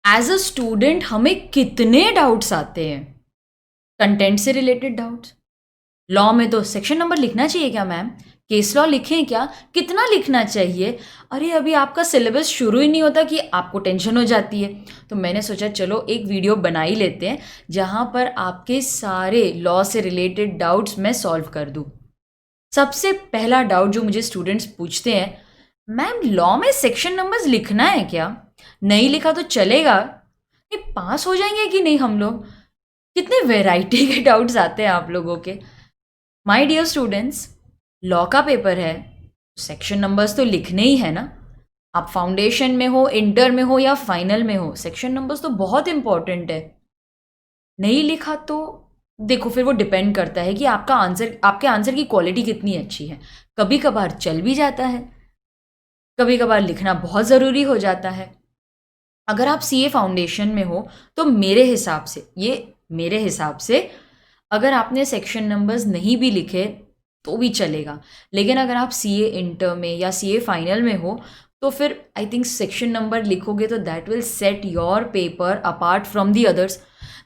As a student हमें कितने doubts आते हैं, कंटेंट से रिलेटेड डाउट्स। लॉ में तो सेक्शन नंबर लिखना चाहिए क्या मैम? केस लॉ लिखें क्या? कितना लिखना चाहिए? अरे अभी आपका सिलेबस शुरू ही नहीं होता कि आपको टेंशन हो जाती है। तो मैंने सोचा चलो एक वीडियो बना ही लेते हैं जहाँ पर आपके सारे लॉ से रिलेटेड डाउट्स मैं सॉल्व कर दूँ। सबसे पहला डाउट जो मुझे स्टूडेंट्स पूछते हैं, मैम लॉ में सेक्शन नंबर्स लिखना है क्या? नहीं लिखा तो चलेगा? ये पास हो जाएंगे कि नहीं हम लोग? कितने वैरायटी के डाउट्स आते हैं आप लोगों के। माय डियर स्टूडेंट्स, लॉ का पेपर है, सेक्शन नंबर्स तो लिखने ही है ना। आप फाउंडेशन में हो, इंटर में हो या फाइनल में हो, सेक्शन नंबर्स तो बहुत इंपॉर्टेंट है। नहीं लिखा तो देखो फिर वो डिपेंड करता है कि आपके आंसर की क्वालिटी कितनी अच्छी है। कभी कभार चल भी जाता है, कभी कभार लिखना बहुत ज़रूरी हो जाता है। अगर आप सीए फाउंडेशन में हो तो मेरे हिसाब से अगर आपने सेक्शन नंबर्स नहीं भी लिखे तो भी चलेगा। लेकिन अगर आप सीए इंटर में या सीए फाइनल में हो तो फिर आई थिंक सेक्शन नंबर लिखोगे तो that will set your paper apart from the others.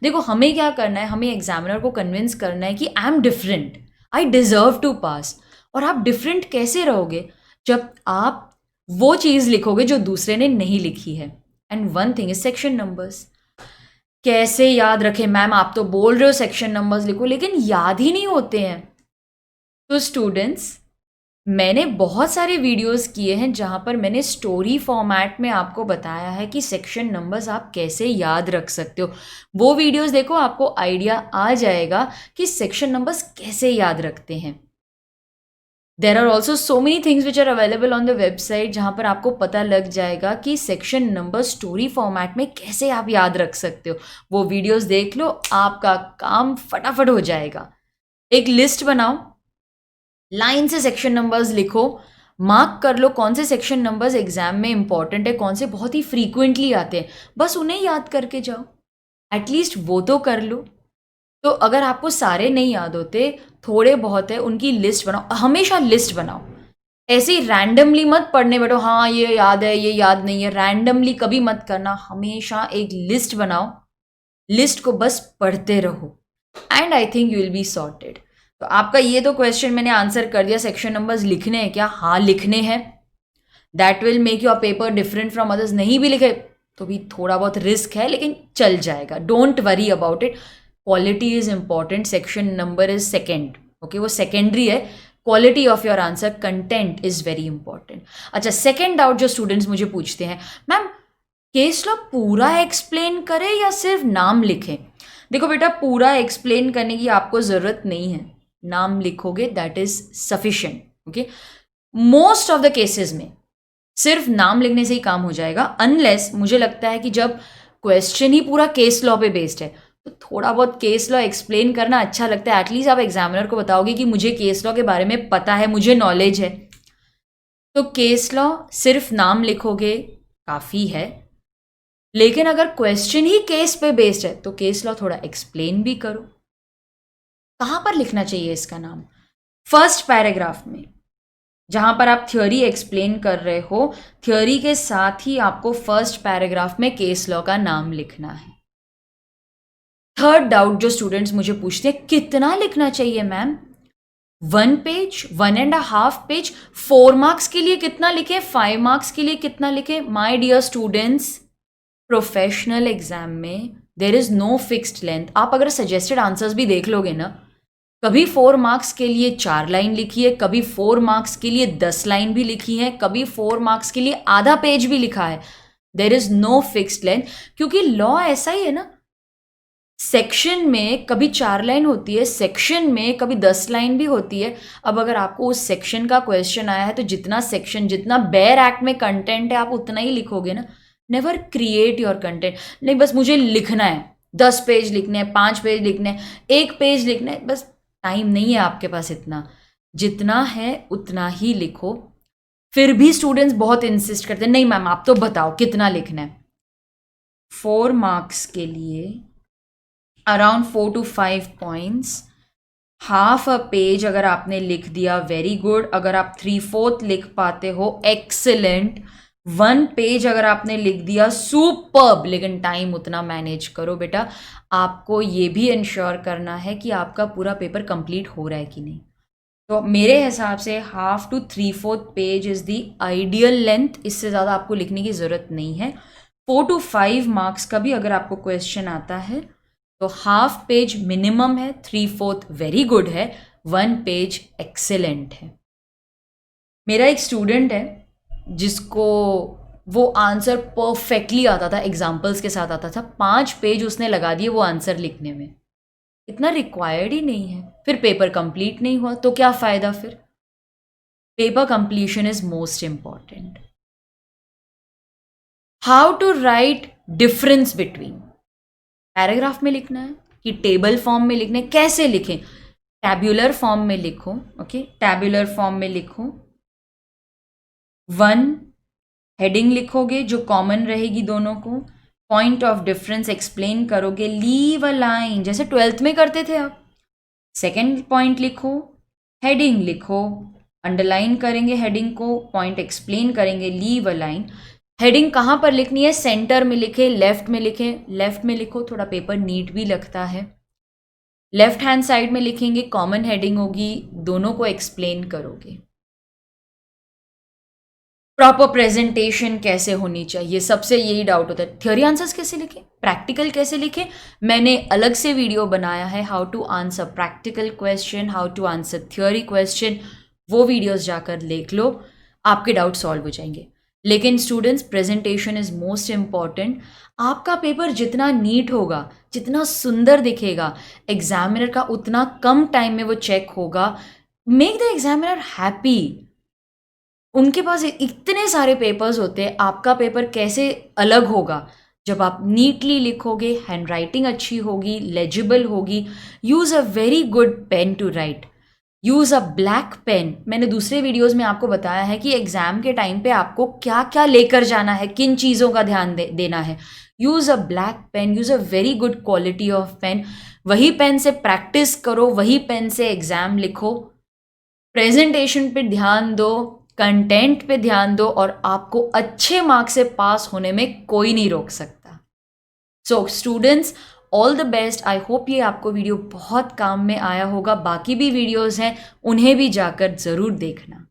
देखो हमें क्या करना है, हमें एग्जामिनर को कन्विंस करना है कि I am different, I deserve to pass. और आप डिफरेंट कैसे रहोगे? जब आप वो चीज़ लिखोगे जो दूसरे ने नहीं लिखी है। And one thing is section numbers. कैसे याद रखें मैम? आप तो बोल रहे हो सेक्शन नंबर्स लिखो, लेकिन याद ही नहीं होते हैं। तो स्टूडेंट्स, मैंने बहुत सारे वीडियोस किए हैं जहां पर मैंने स्टोरी फॉर्मेट में आपको बताया है कि सेक्शन नंबर्स आप कैसे याद रख सकते हो। वो वीडियोस देखो, आपको आइडिया आ जाएगा कि सेक्शन नंबर्स कैसे याद रखते हैं। There are also so many things which are available on the website जहाँ पर आपको पता लग जाएगा कि सेक्शन नंबर स्टोरी फॉर्मेट में कैसे आप याद रख सकते हो। वो वीडियोस देख लो, आपका काम फटाफट हो जाएगा। एक लिस्ट बनाओ, लाइन से सेक्शन नंबर्स लिखो, मार्क कर लो कौन से सेक्शन नंबर्स एग्जाम में इंपॉर्टेंट है, कौन से बहुत ही फ्रीक्वेंटली आते हैं, बस उन्हें याद करके जाओ। एटलीस्ट वो तो कर लो। तो अगर आपको सारे नहीं याद होते, थोड़े बहुत है, उनकी लिस्ट बनाओ। हमेशा लिस्ट बनाओ, ऐसे ही रैंडमली मत पढ़ने बैठो, हाँ ये याद है ये याद नहीं है, रैंडमली कभी मत करना। हमेशा एक लिस्ट बनाओ, लिस्ट को बस पढ़ते रहो and I think you will be sorted. तो आपका ये तो क्वेश्चन मैंने आंसर कर दिया, सेक्शन नंबर्स लिखने हैं क्या? हाँ लिखने हैं। That will make your paper different from others. नहीं भी लिखे तो भी थोड़ा बहुत रिस्क है, लेकिन चल जाएगा। Don't worry about it. Quality is important, section number is second. Okay, वो सेकेंडरी है। Quality of your answer, content is very important. अच्छा, सेकेंड डाउट जो स्टूडेंट्स मुझे पूछते हैं, मैम केस लॉ पूरा एक्सप्लेन करें या सिर्फ नाम लिखें? देखो बेटा, पूरा एक्सप्लेन करने की आपको ज़रूरत नहीं है, नाम लिखोगे that is sufficient. Okay, most of the cases में सिर्फ नाम लिखने से ही काम हो जाएगा, अनलेस मुझे लगता है कि जब क्वेश्चन ही पूरा केस लॉ पे बेस्ड है तो थोड़ा बहुत केस लॉ एक्सप्लेन करना अच्छा लगता है। एटलीस्ट आप एग्जामिनर को बताओगे कि मुझे केस लॉ के बारे में पता है, मुझे नॉलेज है। तो केस लॉ सिर्फ नाम लिखोगे काफ़ी है। लेकिन अगर क्वेश्चन ही केस पे बेस्ड है तो केस लॉ थोड़ा एक्सप्लेन भी करो। कहाँ पर लिखना चाहिए इसका नाम? फर्स्ट पैराग्राफ में, जहां पर आप थ्योरी एक्सप्लेन कर रहे हो, थ्योरी के साथ ही आपको फर्स्ट पैराग्राफ में केस लॉ का नाम लिखना है। थर्ड डाउट जो स्टूडेंट्स मुझे पूछते हैं, कितना लिखना चाहिए मैम? 1 page, 1.5 page? 4 मार्क्स के लिए कितना लिखे, 5 मार्क्स के लिए कितना लिखे? My dear students, professional exam में there is no fixed length. आप अगर सजेस्टेड आंसर्स भी देख लोगे ना, कभी 4 मार्क्स के लिए 4 लाइन लिखी है, कभी 4 मार्क्स के लिए 10 लाइन भी लिखी है, कभी 4 मार्क्स के लिए आधा पेज भी लिखा है। There is no fixed length, क्योंकि लॉ ऐसा ही है ना। सेक्शन में कभी 4 लाइन होती है, सेक्शन में कभी 10 लाइन भी होती है। अब अगर आपको उस सेक्शन का क्वेश्चन आया है तो जितना सेक्शन, जितना बेयर एक्ट में कंटेंट है, आप उतना ही लिखोगे ना। Never create your content. नहीं बस मुझे लिखना है, 10 पेज लिखने हैं, 5 पेज लिखने हैं, 1 पेज लिखना है, बस टाइम नहीं है आपके पास इतना। जितना है उतना ही लिखो। फिर भी स्टूडेंट्स बहुत इंसिस्ट करते हैं, नहीं मैम आप तो बताओ कितना लिखना है। 4 मार्क्स के लिए around 4 to 5 points, half a page अगर आपने लिख दिया, वेरी गुड। अगर आप 3/4 लिख पाते हो, एक्सेलेंट। 1 पेज अगर आपने लिख दिया सुपर्ब, लेकिन टाइम उतना मैनेज करो बेटा। आपको ये भी इंश्योर करना है कि आपका पूरा पेपर कंप्लीट हो रहा है कि नहीं। तो मेरे हिसाब से 1/2 to 3/4 page is the ideal length. इससे ज़्यादा आपको लिखने की ज़रूरत नहीं है। 4 to 5 मार्क्स का भी अगर आपको क्वेश्चन आता है तो 1/2 पेज मिनिमम है, 3/4 वेरी गुड है, 1 पेज एक्सेलेंट है। मेरा एक स्टूडेंट है जिसको वो आंसर परफेक्टली आता था, एग्जाम्पल्स के साथ आता था, 5 पेज उसने लगा दिए वो आंसर लिखने में। इतना रिक्वायर्ड ही नहीं है, फिर पेपर कंप्लीट नहीं हुआ तो क्या फ़ायदा फिर। Paper completion is most important. How to write difference between, paragraph में लिखना है कि टेबल फॉर्म में लिखना है, कैसे लिखें। टैब्यूलर फॉर्म में लिखो, ओके, टैब्यूलर फॉर्म में लिखो। 1 हेडिंग लिखोगे जो कॉमन रहेगी दोनों को, पॉइंट ऑफ डिफरेंस एक्सप्लेन करोगे, लीव अ लाइन जैसे 12th में करते थे आप। सेकेंड पॉइंट लिखो, हेडिंग लिखो, अंडरलाइन करेंगे हेडिंग को, पॉइंट एक्सप्लेन करेंगे, लीव अ लाइन। हेडिंग कहाँ पर लिखनी है, सेंटर में लिखे, लेफ्ट में लिखे, लेफ्ट में लिखो, थोड़ा पेपर नीट भी लगता है। लेफ्ट हैंड साइड में लिखेंगे, कॉमन हेडिंग होगी, दोनों को एक्सप्लेन करोगे। प्रॉपर प्रेजेंटेशन कैसे होनी चाहिए, सबसे यही डाउट होता है, थ्योरी आंसर्स कैसे लिखें, प्रैक्टिकल कैसे लिखें। मैंने अलग से वीडियो बनाया है, how to answer practical question, how to answer theory question, वो वीडियोस जाकर देख लो, आपके डाउट सॉल्व हो जाएंगे। लेकिन students, presentation is most important. आपका पेपर जितना नीट होगा, जितना सुंदर दिखेगा, एग्जामिनर का उतना कम टाइम में वो चेक होगा। Make the examiner happy. उनके पास इतने सारे पेपर्स होते हैं, आपका पेपर कैसे अलग होगा जब आप नीटली लिखोगे, हैंड राइटिंग अच्छी होगी, लेजिबल होगी। Use a very good pen to write, use a black pen. मैंने दूसरे वीडियोस में आपको बताया है कि एग्ज़ाम के टाइम पे आपको क्या क्या लेकर जाना है, किन चीज़ों का ध्यान देना है। Use a black pen, use a very good quality of pen. वही पेन से प्रैक्टिस करो, वही पेन से एग्ज़ाम लिखो। प्रेजेंटेशन पे ध्यान दो, कंटेंट पे ध्यान दो, और आपको अच्छे मार्क्स से पास होने में कोई नहीं रोक सकता। So students, all the best. I hope ये आपको वीडियो बहुत काम में आया होगा। बाकी भी वीडियोस हैं, उन्हें भी जाकर ज़रूर देखना।